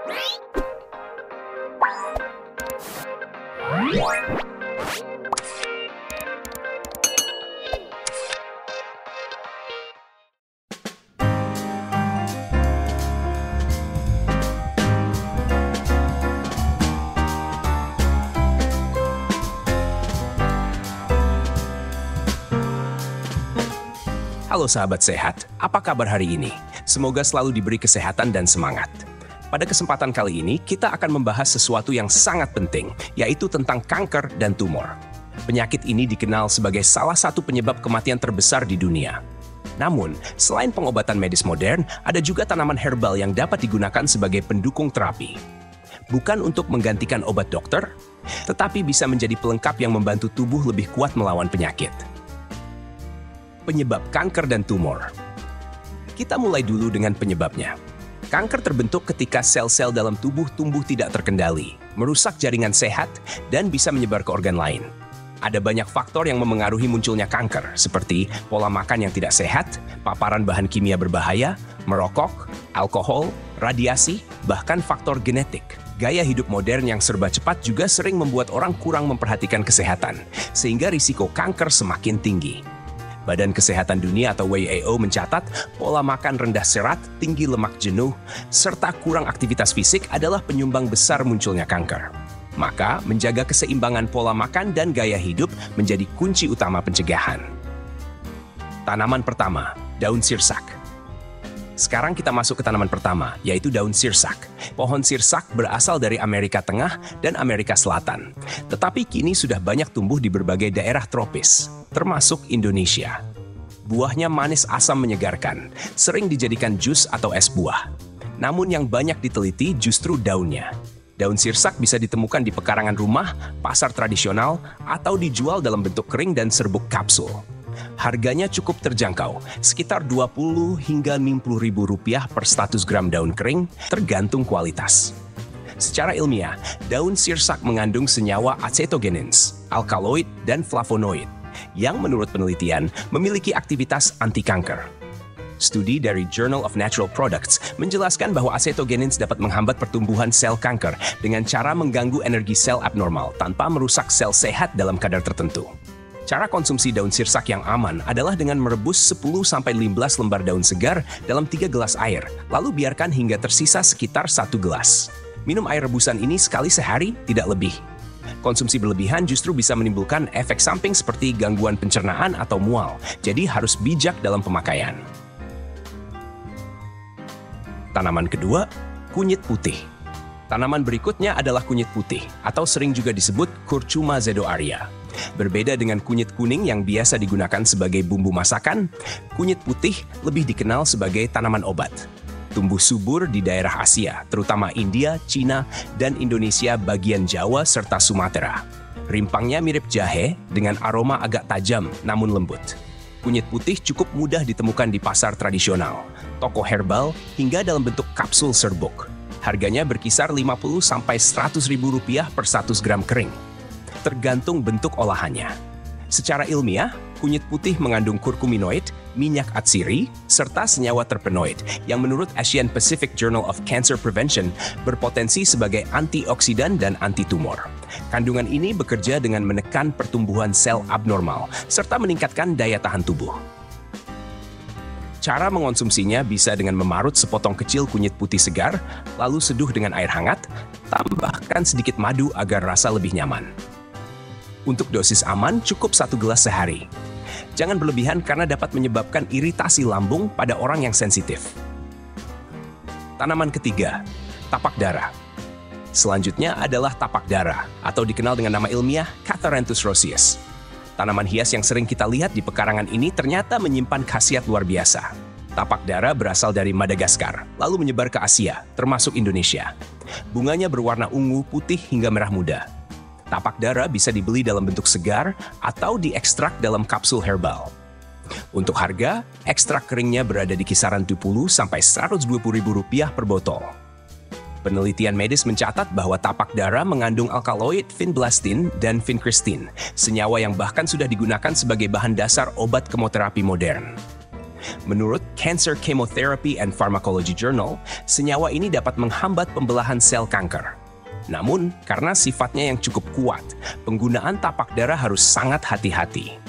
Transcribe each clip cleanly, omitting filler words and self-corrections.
Halo sahabat sehat, apa kabar hari ini? Semoga selalu diberi kesehatan dan semangat. Pada kesempatan kali ini, kita akan membahas sesuatu yang sangat penting, yaitu tentang kanker dan tumor. Penyakit ini dikenal sebagai salah satu penyebab kematian terbesar di dunia. Namun, selain pengobatan medis modern, ada juga tanaman herbal yang dapat digunakan sebagai pendukung terapi. Bukan untuk menggantikan obat dokter, tetapi bisa menjadi pelengkap yang membantu tubuh lebih kuat melawan penyakit. Penyebab kanker dan tumor. Kita mulai dulu dengan penyebabnya. Kanker terbentuk ketika sel-sel dalam tubuh tumbuh tidak terkendali, merusak jaringan sehat, dan bisa menyebar ke organ lain. Ada banyak faktor yang memengaruhi munculnya kanker, seperti pola makan yang tidak sehat, paparan bahan kimia berbahaya, merokok, alkohol, radiasi, bahkan faktor genetik. Gaya hidup modern yang serba cepat juga sering membuat orang kurang memperhatikan kesehatan, sehingga risiko kanker semakin tinggi. Badan Kesehatan Dunia atau WHO mencatat pola makan rendah serat, tinggi lemak jenuh, serta kurang aktivitas fisik adalah penyumbang besar munculnya kanker. Maka, menjaga keseimbangan pola makan dan gaya hidup menjadi kunci utama pencegahan. Tanaman pertama, daun sirsak. Sekarang kita masuk ke tanaman pertama, yaitu daun sirsak. Pohon sirsak berasal dari Amerika Tengah dan Amerika Selatan, tetapi kini sudah banyak tumbuh di berbagai daerah tropis, termasuk Indonesia. Buahnya manis asam menyegarkan, sering dijadikan jus atau es buah. Namun yang banyak diteliti justru daunnya. Daun sirsak bisa ditemukan di pekarangan rumah, pasar tradisional, atau dijual dalam bentuk kering dan serbuk kapsul. Harganya cukup terjangkau, sekitar 20 hingga 60 ribu rupiah per 100 gram daun kering, tergantung kualitas. Secara ilmiah, daun sirsak mengandung senyawa acetogenins, alkaloid, dan flavonoid, yang menurut penelitian memiliki aktivitas anti-kanker. Studi dari Journal of Natural Products menjelaskan bahwa acetogenins dapat menghambat pertumbuhan sel kanker dengan cara mengganggu energi sel abnormal tanpa merusak sel sehat dalam kadar tertentu. Cara konsumsi daun sirsak yang aman adalah dengan merebus 10-15 lembar daun segar dalam 3 gelas air, lalu biarkan hingga tersisa sekitar 1 gelas. Minum air rebusan ini sekali sehari, tidak lebih. Konsumsi berlebihan justru bisa menimbulkan efek samping seperti gangguan pencernaan atau mual, jadi harus bijak dalam pemakaian. Tanaman kedua, kunyit putih. Tanaman berikutnya adalah kunyit putih, atau sering juga disebut Curcuma zedoaria. Berbeda dengan kunyit kuning yang biasa digunakan sebagai bumbu masakan, kunyit putih lebih dikenal sebagai tanaman obat. Tumbuh subur di daerah Asia, terutama India, Cina, dan Indonesia bagian Jawa serta Sumatera. Rimpangnya mirip jahe dengan aroma agak tajam namun lembut. Kunyit putih cukup mudah ditemukan di pasar tradisional, toko herbal, hingga dalam bentuk kapsul serbuk. Harganya berkisar 50-100 ribu rupiah per 100 gram kering. Tergantung bentuk olahannya. Secara ilmiah, kunyit putih mengandung kurkuminoid, minyak atsiri, serta senyawa terpenoid yang menurut Asian Pacific Journal of Cancer Prevention berpotensi sebagai antioksidan dan antitumor. Kandungan ini bekerja dengan menekan pertumbuhan sel abnormal serta meningkatkan daya tahan tubuh. Cara mengonsumsinya bisa dengan memarut sepotong kecil kunyit putih segar, lalu seduh dengan air hangat, tambahkan sedikit madu agar rasa lebih nyaman. Untuk dosis aman, cukup 1 gelas sehari. Jangan berlebihan karena dapat menyebabkan iritasi lambung pada orang yang sensitif. Tanaman ketiga, tapak dara. Selanjutnya adalah tapak dara, atau dikenal dengan nama ilmiah Catharanthus roseus. Tanaman hias yang sering kita lihat di pekarangan ini ternyata menyimpan khasiat luar biasa. Tapak dara berasal dari Madagaskar, lalu menyebar ke Asia, termasuk Indonesia. Bunganya berwarna ungu, putih, hingga merah muda. Tapak dara bisa dibeli dalam bentuk segar atau diekstrak dalam kapsul herbal. Untuk harga, ekstrak keringnya berada di kisaran 20-120 ribu rupiah per botol. Penelitian medis mencatat bahwa tapak dara mengandung alkaloid vinblastin dan vincristin, senyawa yang bahkan sudah digunakan sebagai bahan dasar obat kemoterapi modern. Menurut Cancer Chemotherapy and Pharmacology Journal, senyawa ini dapat menghambat pembelahan sel kanker. Namun, karena sifatnya yang cukup kuat, penggunaan tapak darah harus sangat hati-hati.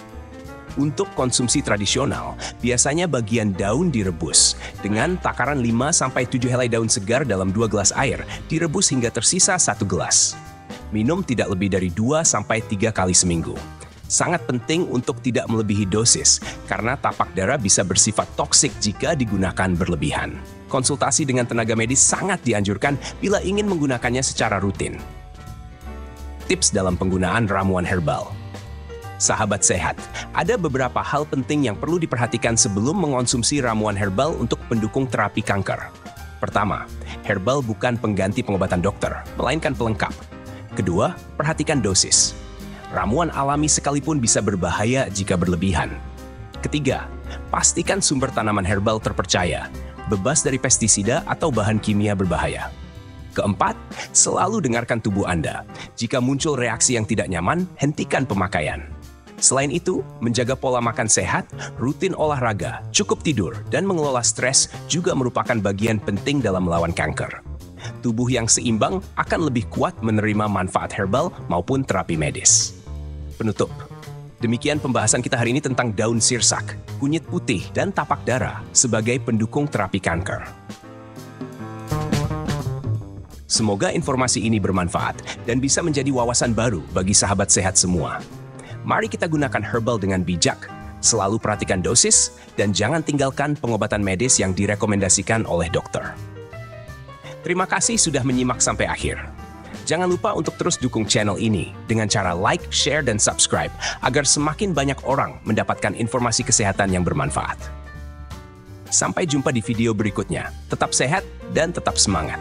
Untuk konsumsi tradisional, biasanya bagian daun direbus dengan takaran 5-7 helai daun segar dalam 2 gelas air, direbus hingga tersisa 1 gelas. Minum tidak lebih dari 2-3 kali seminggu. Sangat penting untuk tidak melebihi dosis, karena tapak darah bisa bersifat toksik jika digunakan berlebihan. Konsultasi dengan tenaga medis sangat dianjurkan bila ingin menggunakannya secara rutin. Tips dalam penggunaan ramuan herbal. Sahabat sehat, ada beberapa hal penting yang perlu diperhatikan sebelum mengonsumsi ramuan herbal untuk pendukung terapi kanker. Pertama, herbal bukan pengganti pengobatan dokter, melainkan pelengkap. Kedua, perhatikan dosis. Ramuan alami sekalipun bisa berbahaya jika berlebihan. Ketiga, pastikan sumber tanaman herbal terpercaya, bebas dari pestisida atau bahan kimia berbahaya. Keempat, selalu dengarkan tubuh Anda. Jika muncul reaksi yang tidak nyaman, hentikan pemakaian. Selain itu, menjaga pola makan sehat, rutin olahraga, cukup tidur, dan mengelola stres juga merupakan bagian penting dalam melawan kanker. Tubuh yang seimbang akan lebih kuat menerima manfaat herbal maupun terapi medis. Penutup. Demikian pembahasan kita hari ini tentang daun sirsak, kunyit putih, dan tapak darah sebagai pendukung terapi kanker. Semoga informasi ini bermanfaat dan bisa menjadi wawasan baru bagi sahabat sehat semua. Mari kita gunakan herbal dengan bijak, selalu perhatikan dosis, dan jangan tinggalkan pengobatan medis yang direkomendasikan oleh dokter. Terima kasih sudah menyimak sampai akhir. Jangan lupa untuk terus dukung channel ini dengan cara like, share, dan subscribe agar semakin banyak orang mendapatkan informasi kesehatan yang bermanfaat. Sampai jumpa di video berikutnya. Tetap sehat dan tetap semangat.